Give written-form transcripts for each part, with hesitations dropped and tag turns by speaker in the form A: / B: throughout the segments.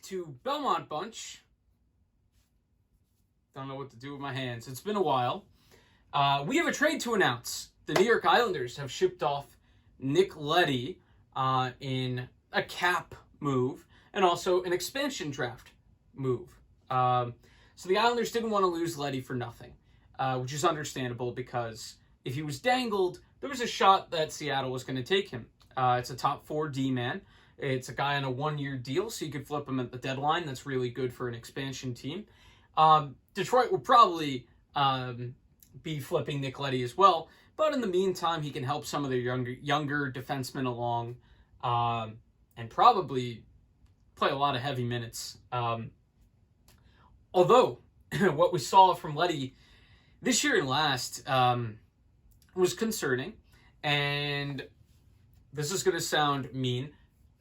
A: to Belmont Bunch. Don't know what to do with my hands. It's been a while. We have a trade to announce. The New York Islanders have shipped off Nick Leddy in a cap move and also an expansion draft move. So the Islanders didn't want to lose Leddy for nothing, which is understandable because if he was dangled, there was a shot that Seattle was going to take him. It's a top 4 D-man. It's a guy on a 1-year deal, so you could flip him at the deadline. That's really good for an expansion team. Detroit will probably be flipping Nick Leddy as well, but in the meantime, he can help some of their younger defensemen along and probably play a lot of heavy minutes. Although, what we saw from Leddy this year and last was concerning, and this is going to sound mean.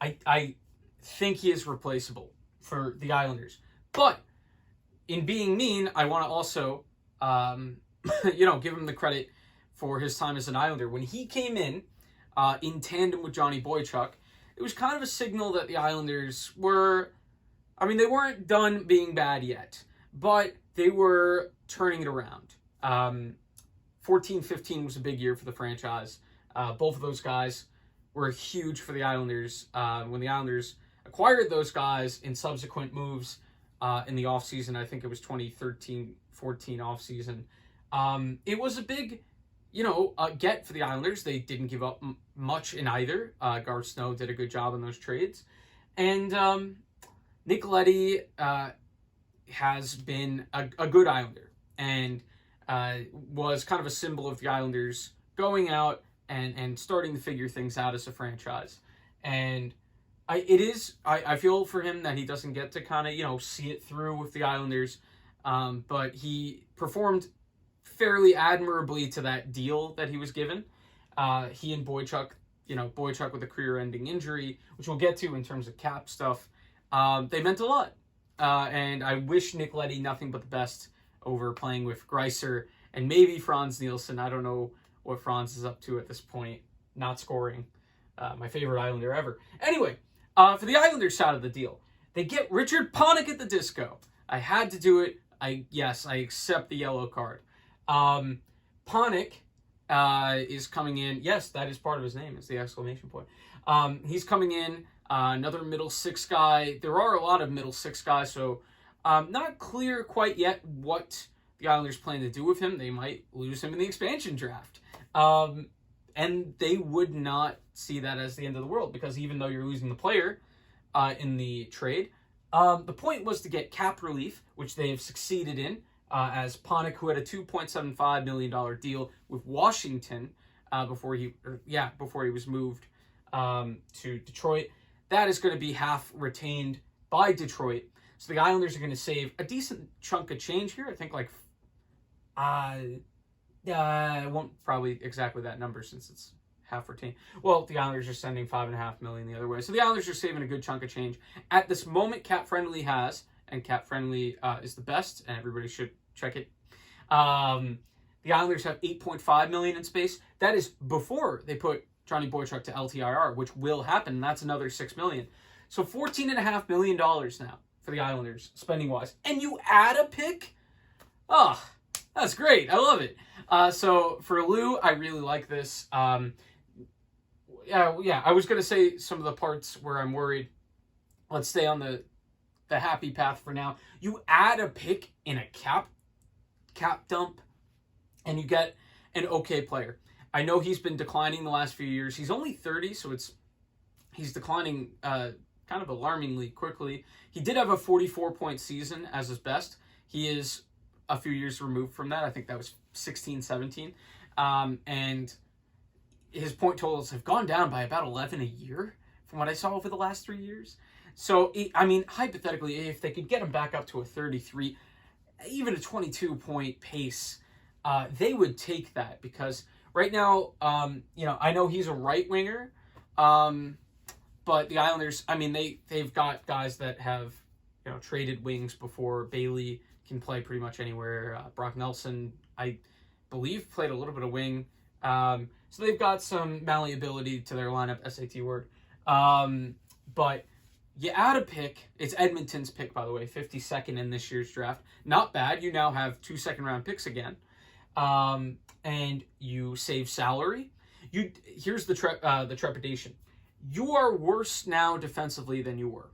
A: I think he is replaceable for the Islanders. But in being mean, I want to also, give him the credit for his time as an Islander. When he came in tandem with Johnny Boychuk, it was kind of a signal that the Islanders were, they weren't done being bad yet, but they were turning it around. 14-15 was a big year for the franchise. Both of those guys were huge for the Islanders. When the Islanders acquired those guys in subsequent moves in the offseason, I think it was 2013-14 offseason, it was a big, get for the Islanders. They didn't give up much in either. Garth Snow did a good job in those trades. And Nick Leddy has been a good Islander and was kind of a symbol of the Islanders going out and starting to figure things out as a franchise. And I feel for him that he doesn't get to kind of, see it through with the Islanders. But he performed fairly admirably to that deal that he was given. He and Boychuk, Boychuk with a career-ending injury, which we'll get to in terms of cap stuff, they meant a lot. And I wish Nick Leddy nothing but the best over playing with Greiser and maybe Franz Nielsen. I don't know what Franz is up to at this point, not scoring. My favorite Islander ever. Anyway, for the Islanders side of the deal, they get Richard Panik at the disco. I had to do it. I accept the yellow card. Panik is coming in. Yes, that is part of his name. It's the exclamation point. He's coming in, another middle 6 guy. There are a lot of middle 6 guys, so not clear quite yet what the Islanders plan to do with him. They might lose him in the expansion draft. And they would not see that as the end of the world, because even though you're losing the player in the trade, the point was to get cap relief, which they have succeeded in, as Panik, who had a $2.75 million deal with Washington before he was moved to Detroit. That is going to be half retained by Detroit. So the Islanders are going to save a decent chunk of change here. I think I won't probably exactly that number since it's half retained. Well, the Islanders are sending $5.5 million the other way. So the Islanders are saving a good chunk of change. At this moment, Cap Friendly has, and Cap Friendly is the best, and everybody should check it. The Islanders have $8.5 million in space. That is before they put Johnny Boychuk to LTIR, which will happen. That's another $6 million. So $14.5 million now for the Islanders, spending-wise. And you add a pick? Oh, that's great. I love it. So for Lou, I really like this. I was going to say some of the parts where I'm worried. Let's stay on the happy path for now. You add a pick in a cap dump, and you get an okay player. I know he's been declining the last few years. He's only 30, so he's declining kind of alarmingly quickly. He did have a 44-point season as his best. He is a few years removed from that. I think that was 16, 17. And his point totals have gone down by about 11 a year from what I saw over the last 3 years. So, hypothetically, if they could get him back up to a 33, even a 22-point pace, they would take that, because right now, I know he's a right winger, but the Islanders, they've got guys that have, traded wings before. Bailey can play pretty much anywhere. Brock Nelson, I believe, played a little bit of wing. So they've got some malleability to their lineup, SAT word. But You add a pick. It's Edmonton's pick, by the way, 52nd in this year's draft. Not bad. You now have 2 second-round picks again. And you save salary. Here's the trepidation. You are worse now defensively than you were.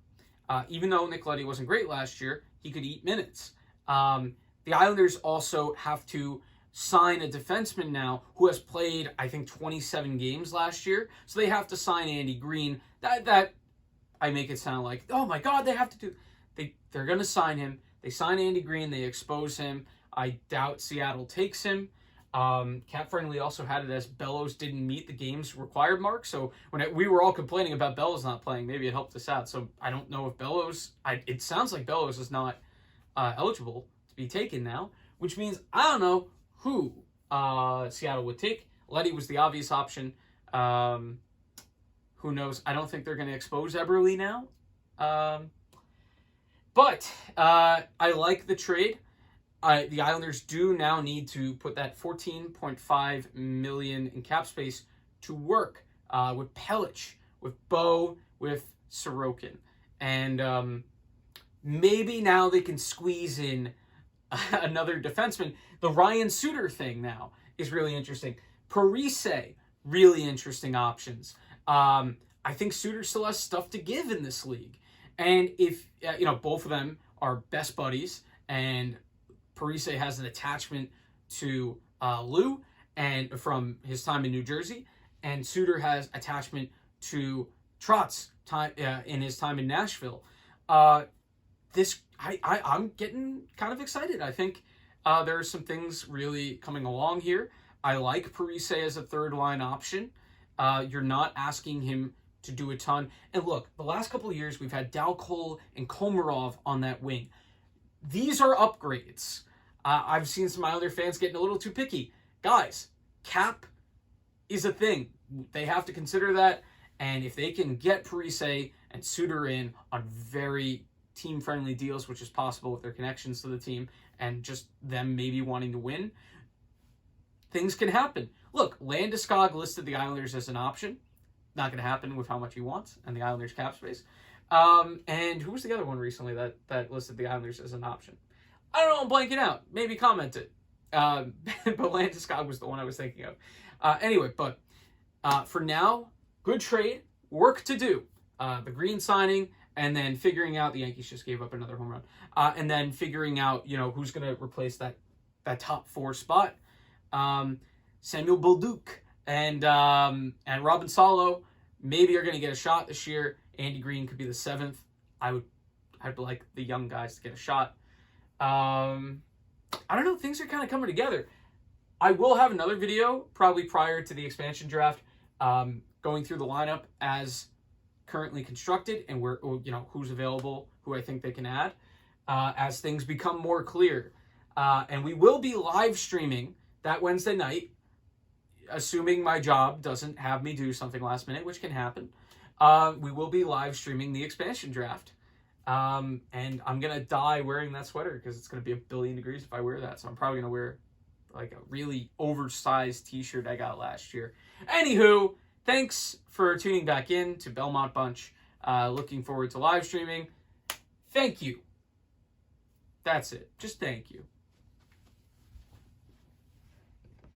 A: Even though Nick Leddy wasn't great last year, he could eat minutes. The Islanders also have to sign a defenseman now who has played, I think, 27 games last year. So they have to sign Andy Green. That I make it sound like, oh my God, they have to do. They're going to sign him. They sign Andy Green. They expose him. I doubt Seattle takes him. Cap Friendly also had it as Bellows didn't meet the game's required mark. So when we were all complaining about Bellows not playing, maybe it helped us out. So I don't know if Bellows. It sounds like Bellows is not eligible to be taken now, which means I don't know who Seattle would take. Leddy was the obvious option. Who knows? I don't think they're going to expose Eberle now. But I like the trade. The Islanders do now need to put that $14.5 million in cap space to work with Pelech, with Bo, with Sorokin. And maybe now they can squeeze in another defenseman. The Ryan Suter thing now is really interesting. Parise, really interesting options. I think Suter still has stuff to give in this league. And if, both of them are best buddies, and Parise has an attachment to Lou and from his time in New Jersey, and Suter has attachment to Trotz in his time in Nashville. I'm getting kind of excited. I think there are some things really coming along here. I like Parise as a third line option. You're not asking him to do a ton. And look, the last couple of years we've had Dal Cole and Komarov on that wing. These are upgrades. I've seen some other fans getting a little too picky. Guys, cap is a thing. They have to consider that. And if they can get Parise and Suter in on very team-friendly deals, which is possible with their connections to the team and just them maybe wanting to win, things can happen. Look, Landeskog listed the Islanders as an option. Not going to happen with how much he wants and the Islanders cap space. And who was the other one recently that listed the Islanders as an option? I don't know, I'm blanking out. Maybe comment it. But Landeskog was the one I was thinking of. Anyway, but for now, good trade, work to do. The Green signing, and then figuring out, the Yankees just gave up another home run, and then figuring out, who's going to replace that top 4 spot. Samuel Bolduc and Robin Salo maybe are going to get a shot this year. Andy Green could be the 7th. I'd like the young guys to get a shot. I don't know. Things are kind of coming together. I will have another video probably prior to the expansion draft, going through the lineup as currently constructed and where who's available, who I think they can add, as things become more clear. And we will be live streaming that Wednesday night, assuming my job doesn't have me do something last minute, which can happen. We will be live streaming the expansion draft. And I'm going to die wearing that sweater because it's going to be 1,000,000,000 degrees if I wear that. So I'm probably going to wear like a really oversized t-shirt I got last year. Anywho, thanks for tuning back in to Belmont Bunch. Looking forward to live streaming. Thank you. That's it. Just thank you.